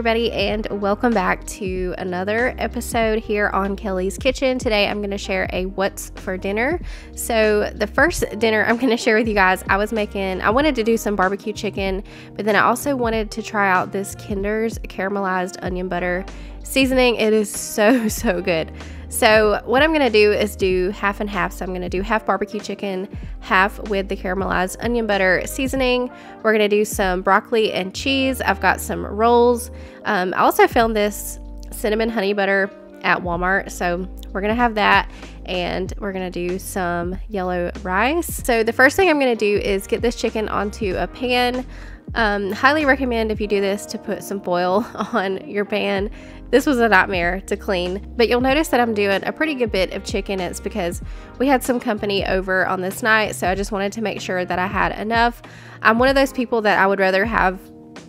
everybody, and welcome back to another episode here on Kelly's Kitchen. Today I'm going to share a what's for dinner. So the first dinner I'm going to share with you guys, I wanted to do some barbecue chicken, but then I also wanted to try out this Kinder's caramelized onion butter seasoning. It is so good. So what I'm going to do is do half and half. So I'm going to do half barbecue chicken, half with the caramelized onion butter seasoning. We're going to do some broccoli and cheese. I've got some rolls. I also found this cinnamon honey butter at Walmart. So we're going to have that, and we're going to do some yellow rice. So the first thing I'm going to do is get this chicken onto a pan. Highly recommend, if you do this, to put some foil on your pan. This was a nightmare to clean, but you'll notice that I'm doing a pretty good bit of chicken. It's because we had some company over on this night, so I just wanted to make sure that I had enough. I'm one of those people that I would rather have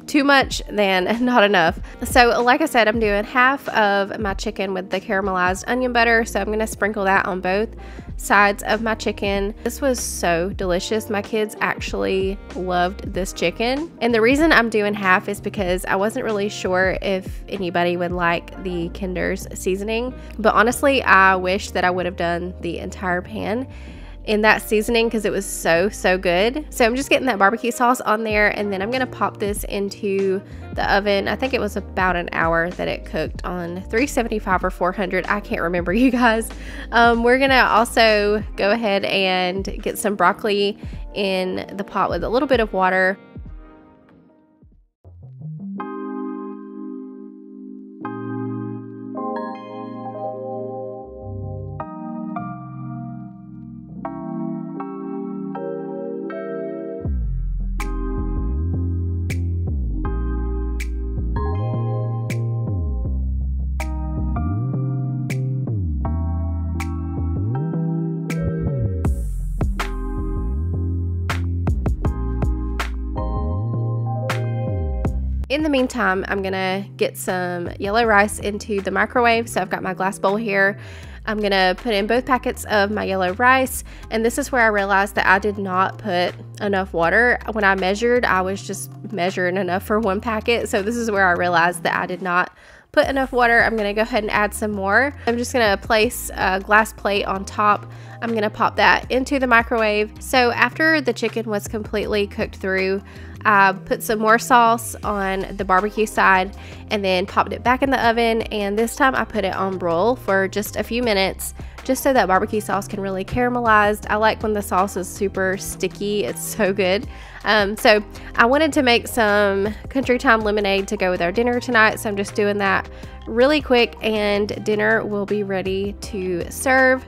too much than not enough. So like I said, I'm doing half of my chicken with the caramelized onion butter, so I'm going to sprinkle that on both sides of my chicken. This was so delicious. My kids actually loved this chicken, and the reason I'm doing half is because I wasn't really sure if anybody would like the Kinder's seasoning, but honestly I wish that I would have done the entire pan in that seasoning because it was so good. So I'm just getting that barbecue sauce on there, and then I'm gonna pop this into the oven. I think it was about an hour that it cooked on 375 or 400. I can't remember, you guys. We're gonna also go ahead and get some broccoli in the pot with a little bit of water. In the meantime, I'm gonna get some yellow rice into the microwave. So I've got my glass bowl here. I'm gonna put in both packets of my yellow rice, and this is where I realized that I did not put enough water. When I measured, I was just measuring enough for one packet. So this is where I realized that I did not put enough water. I'm gonna go ahead and add some more. I'm just gonna place a glass plate on top. I'm gonna pop that into the microwave. So after the chicken was completely cooked through, I put some more sauce on the barbecue side and then popped it back in the oven, and this time I put it on broil for just a few minutes, just so that barbecue sauce can really caramelize. I like when the sauce is super sticky. It's so good. So I wanted to make some Country Time lemonade to go with our dinner tonight, so I'm just doing that really quick, and dinner will be ready to serve.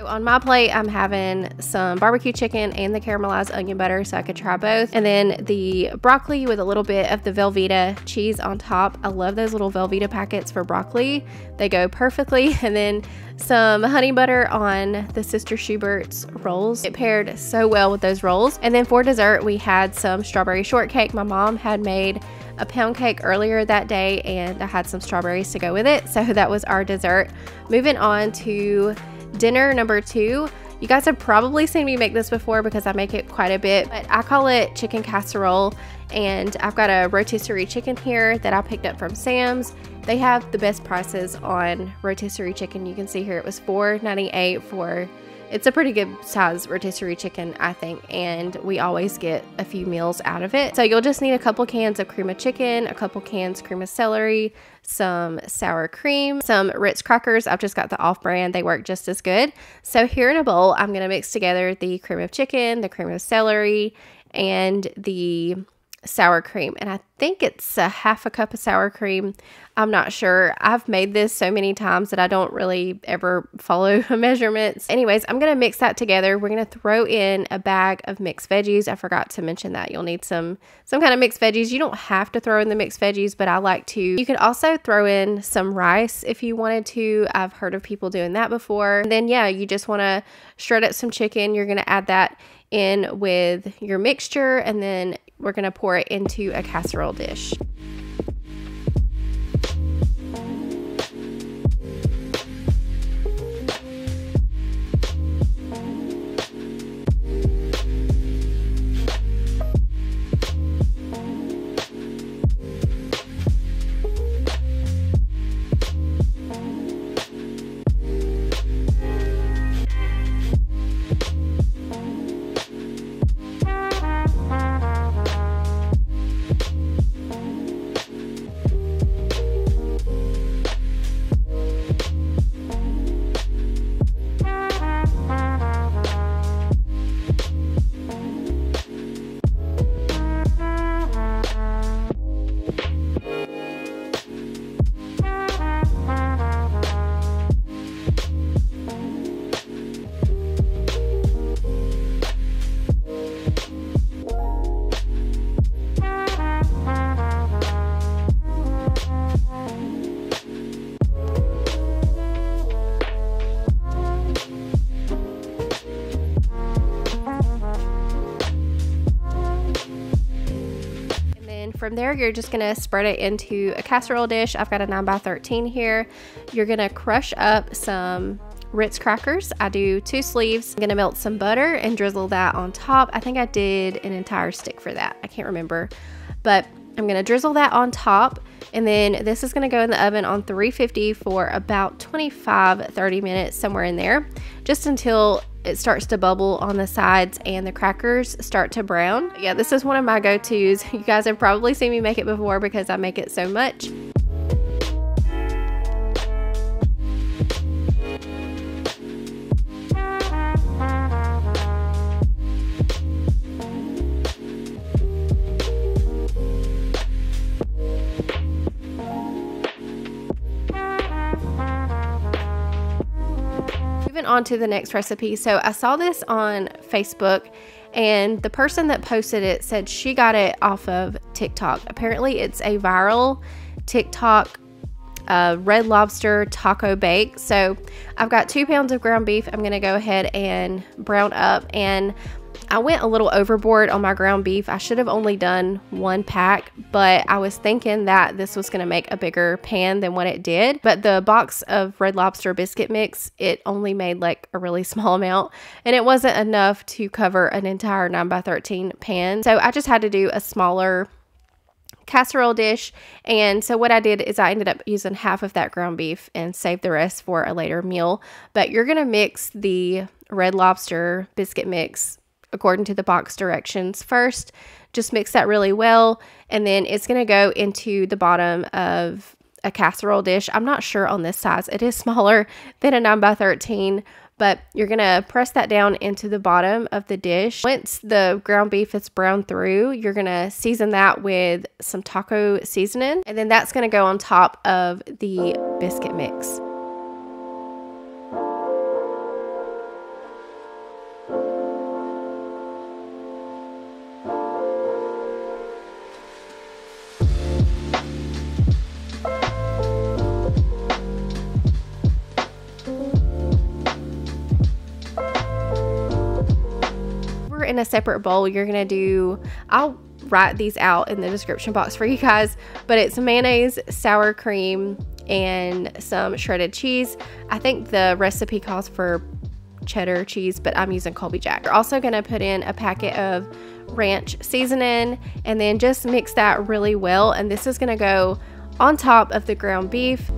On my plate, I'm having some barbecue chicken and the caramelized onion butter, so I could try both. And then the broccoli with a little bit of the Velveeta cheese on top. I love those little Velveeta packets for broccoli. They go perfectly. And then some honey butter on the Sister Schubert's rolls. It paired so well with those rolls. And then for dessert, we had some strawberry shortcake. My mom had made a pound cake earlier that day, and I had some strawberries to go with it. So that was our dessert. Moving on to dinner number 2. You guys have probably seen me make this before because I make it quite a bit, but I call it chicken casserole, and I've got a rotisserie chicken here that I picked up from Sam's. They have the best prices on rotisserie chicken. You can see here it was $4.98 for, it's a pretty good size rotisserie chicken, I think, and we always get a few meals out of it. So you'll just need a couple cans of cream of chicken, a couple cans cream of celery, some sour cream, some Ritz crackers. I've just got the off-brand. They work just as good. So here in a bowl, I'm going to mix together the cream of chicken, the cream of celery, and the sour cream, and I think it's a half a cup of sour cream. I'm not sure. I've made this so many times that I don't really ever follow measurements. Anyways, I'm going to mix that together. We're going to throw in a bag of mixed veggies. I forgot to mention that. You'll need some kind of mixed veggies. You don't have to throw in the mixed veggies, but I like to. You could also throw in some rice if you wanted to. I've heard of people doing that before. And then, yeah, you just want to shred up some chicken. You're going to add that in with your mixture, and then we're going to pour it into a casserole dish. From there, you're just going to spread it into a casserole dish. I've got a 9x13 here. You're going to crush up some Ritz crackers. I do 2 sleeves. I'm going to melt some butter and drizzle that on top. I think I did an entire stick for that. I can't remember. But I'm going to drizzle that on top. And then this is going to go in the oven on 350 for about 25-30 minutes, somewhere in there. Just until it starts to bubble on the sides and the crackers start to brown. Yeah, this is one of my go-tos. You guys have probably seen me make it before because I make it so much. On to the next recipe. So I saw this on Facebook, and the person that posted it said she got it off of TikTok. Apparently it's a viral TikTok Red Lobster Taco Bake. So I've got 2 pounds of ground beef. I'm going to go ahead and brown up, and I went a little overboard on my ground beef. I should have only done 1 pack, but I was thinking that this was going to make a bigger pan than what it did. But the box of Red Lobster biscuit mix, it only made like a really small amount, and it wasn't enough to cover an entire 9x13 pan. So I just had to do a smaller casserole dish. And so what I did is I ended up using half of that ground beef and saved the rest for a later meal. But you're going to mix the Red Lobster biscuit mix according to the box directions first. Just mix that really well, and then it's going to go into the bottom of a casserole dish. I'm not sure on this size. It is smaller than a 9x13, but you're going to press that down into the bottom of the dish. Once the ground beef is browned through, you're going to season that with some taco seasoning, and then that's going to go on top of the biscuit mix. In a separate bowl, you're gonna do, I'll write these out in the description box for you guys, but it's mayonnaise, sour cream, and some shredded cheese. I think the recipe calls for cheddar cheese, but I'm using Colby Jack. You're also gonna put in a packet of ranch seasoning, and then just mix that really well, and this is gonna go on top of the ground beef.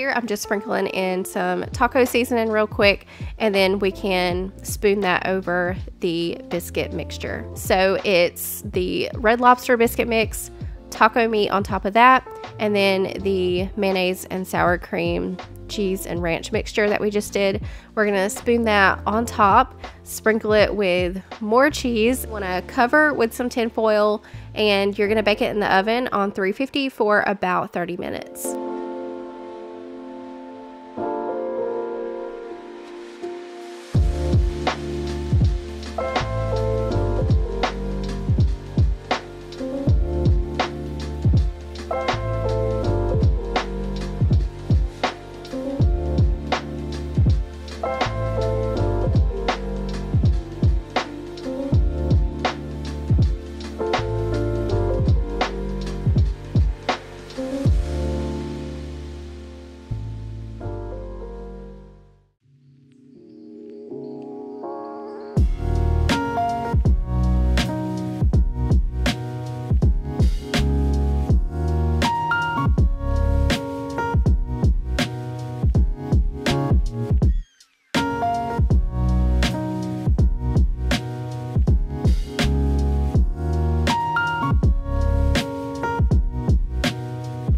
Here I'm just sprinkling in some taco seasoning real quick, and then we can spoon that over the biscuit mixture. So it's the Red Lobster biscuit mix, taco meat on top of that, and then the mayonnaise and sour cream, cheese and ranch mixture that we just did. We're gonna spoon that on top, sprinkle it with more cheese. Want to cover with some tin foil, and you're gonna bake it in the oven on 350 for about 30 minutes.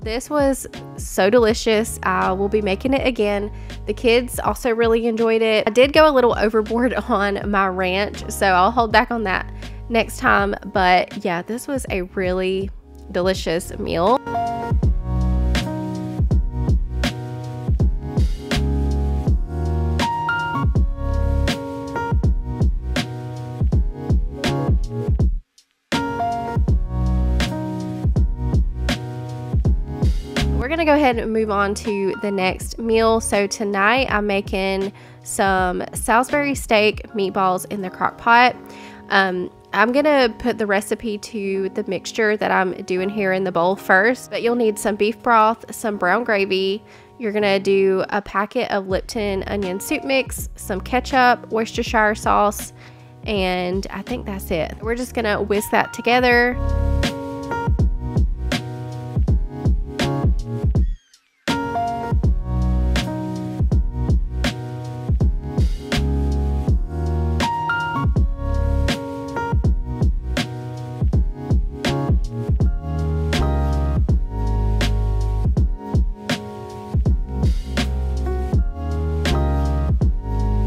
This was so delicious. I will be making it again. The kids also really enjoyed it. I did go a little overboard on my ranch, so I'll hold back on that next time. But yeah, this was a really delicious meal. We're gonna go ahead and move on to the next meal. So tonight I'm making some Salisbury steak meatballs in the crock pot. I'm gonna put the recipe to the mixture that I'm doing here in the bowl first, but you'll need some beef broth, some brown gravy. You're gonna do a packet of Lipton onion soup mix, some ketchup, Worcestershire sauce, and I think that's it. We're just gonna whisk that together.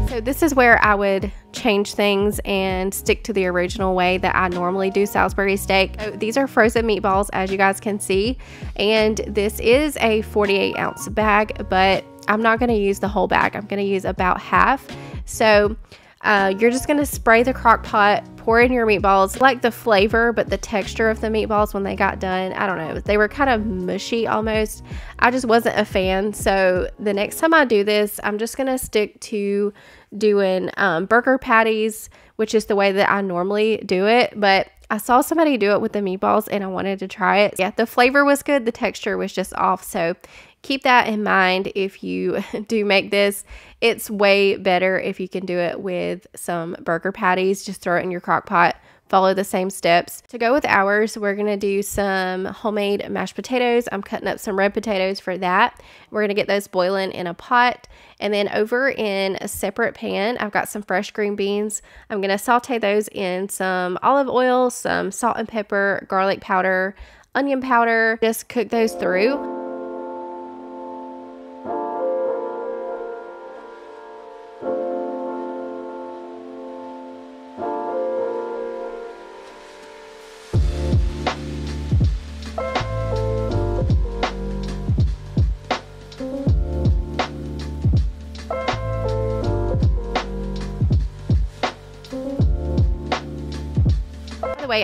So this is where I would change things and stick to the original way that I normally do Salisbury steak. So these are frozen meatballs, as you guys can see, and this is a 48-ounce bag, but I'm not going to use the whole bag. I'm going to use about half. So you're just going to spray the crock pot, pour in your meatballs. I like the flavor, but the texture of the meatballs when they got done, I don't know, they were kind of mushy almost. I just wasn't a fan. So the next time I do this, I'm just going to stick to doing burger patties, which is the way that I normally do it. But I saw somebody do it with the meatballs and I wanted to try it. Yeah, the flavor was good. The texture was just off. So keep that in mind if you do make this. It's way better if you can do it with some burger patties. Just throw it in your crock pot. Follow the same steps. To go with ours, we're going to do some homemade mashed potatoes. I'm cutting up some red potatoes for that. We're going to get those boiling in a pot. And then over in a separate pan, I've got some fresh green beans. I'm going to saute those in some olive oil, some salt and pepper, garlic powder, onion powder. Just cook those through.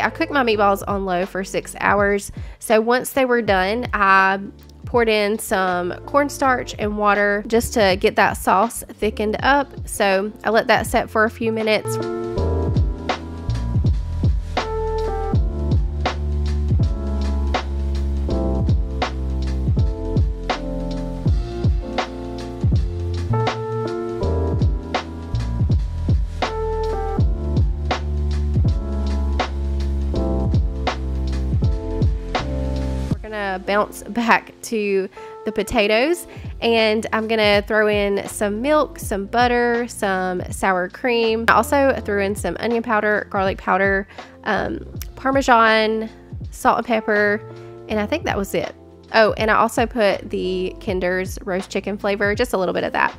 I cooked my meatballs on low for 6 hours. So once they were done, I poured in some cornstarch and water just to get that sauce thickened up. So I let that set for a few minutes. gonna bounce back to the potatoes, and I'm gonna throw in some milk, some butter, some sour cream. I also threw in some onion powder, garlic powder, Parmesan, salt and pepper, and I think that was it. Oh, and I also put the Kinder's roast chicken flavor, just a little bit of that.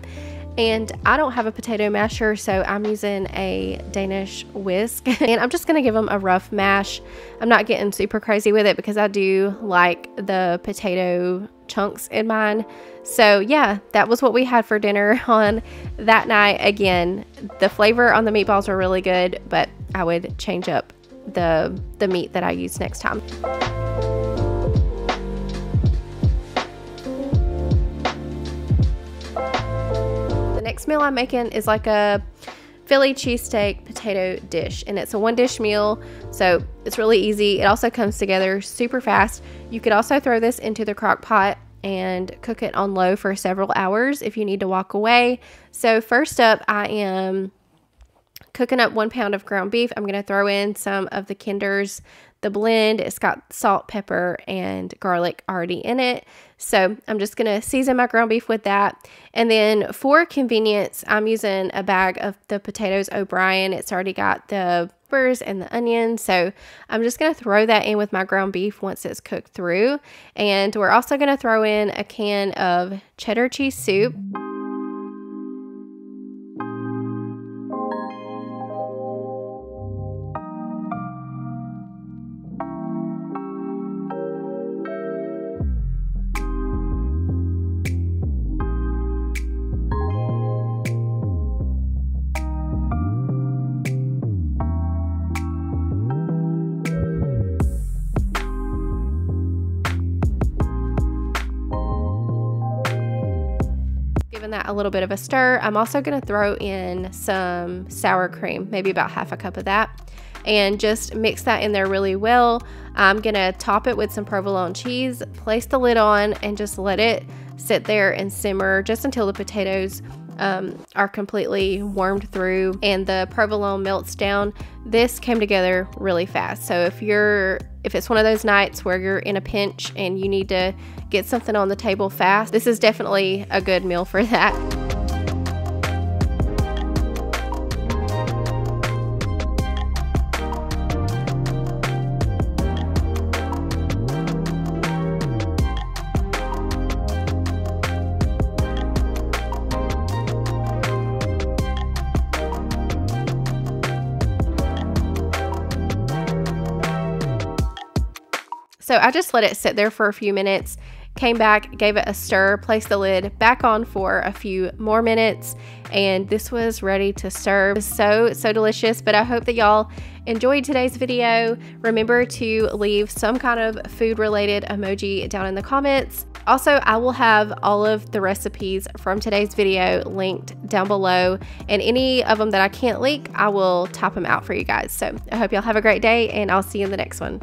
And I don't have a potato masher, so I'm using a Danish whisk. And I'm just going to give them a rough mash. I'm not getting super crazy with it because I do like the potato chunks in mine. So yeah, that was what we had for dinner on that night. Again, the flavor on the meatballs were really good, but I would change up the meat that I use next time. Next meal I'm making is like a Philly cheesesteak potato dish, and it's a one dish meal, so it's really easy. It also comes together super fast. You could also throw this into the crock pot and cook it on low for several hours if you need to walk away. So first up, I am cooking up 1 pound of ground beef. I'm going to throw in some of the Kinder's, the blend. It's got salt, pepper, and garlic already in it. So I'm just going to season my ground beef with that. And then for convenience, I'm using a bag of the potatoes O'Brien. It's already got the peppers and the onions. So I'm just going to throw that in with my ground beef once it's cooked through. And we're also going to throw in a can of cheddar cheese soup. Giving that a little bit of a stir. I'm also going to throw in some sour cream, maybe about half a cup of that, and just mix that in there really well. I'm going to top it with some provolone cheese, place the lid on, and just let it sit there and simmer just until the potatoes are completely warmed through and the provolone melts down. This came together really fast. So if it's one of those nights where you're in a pinch and you need to get something on the table fast, this is definitely a good meal for that. So I just let it sit there for a few minutes, came back, gave it a stir, placed the lid back on for a few more minutes, and this was ready to serve. It was so delicious. But I hope that y'all enjoyed today's video. Remember to leave some kind of food related emoji down in the comments. Also, I will have all of the recipes from today's video linked down below, and any of them that I can't link, I will top them out for you guys. So I hope y'all have a great day, and I'll see you in the next one.